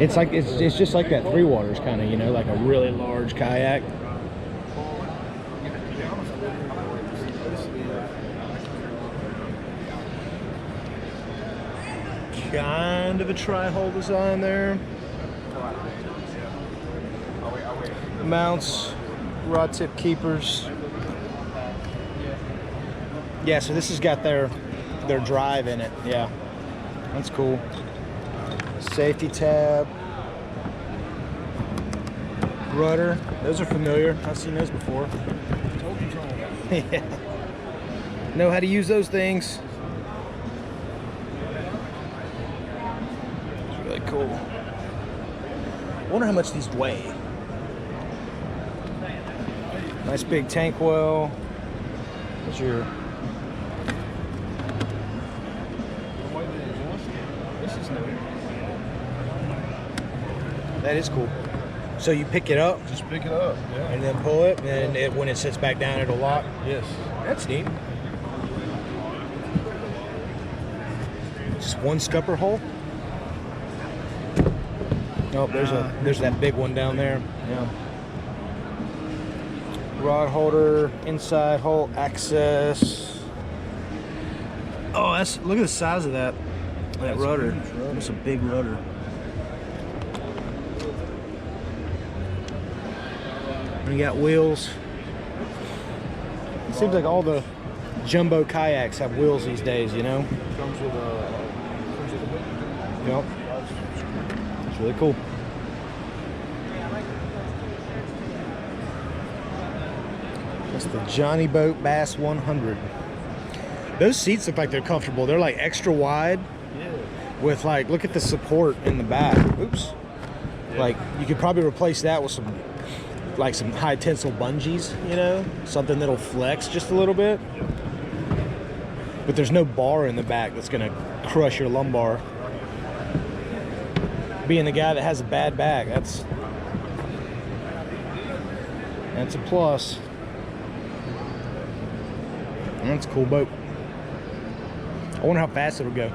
It's like it's just like that Three Waters kind of, you know, like a really large kayak. Kind of a tri-hole design there. Mounts, rod tip keepers. Yeah, so this has got their drive in it. Yeah, that's cool. Safety tab, rudder. Those are familiar. I've seen those before. Yeah. Know how to use those things. It's really cool. I wonder how much these weigh. Nice big tank well. There's your. This is new. That is cool. So you pick it up? Just pick it up, yeah. And then pull it, and when it sits back down, it'll lock? Yes. That's neat. Just one scupper hole? Oh, there's that big one down there. Yeah. Rod holder, inside hole access. Oh, look at the size of that rudder. That's a big rudder. And you got wheels. It seems like all the jumbo kayaks have wheels these days, you know? Comes with a Yep. It's really cool. That's the Johnny Boat Bass 100. Those seats look like they're comfortable. They're like extra wide. Yeah. With like, look at the support in the back. Oops. Yeah. Like you could probably replace that with some high tensile bungees, you know, something that'll flex just a little bit. But there's no bar in the back that's gonna crush your lumbar. Being the guy that has a bad back, that's a plus. That's a cool boat. I wonder how fast it'll go.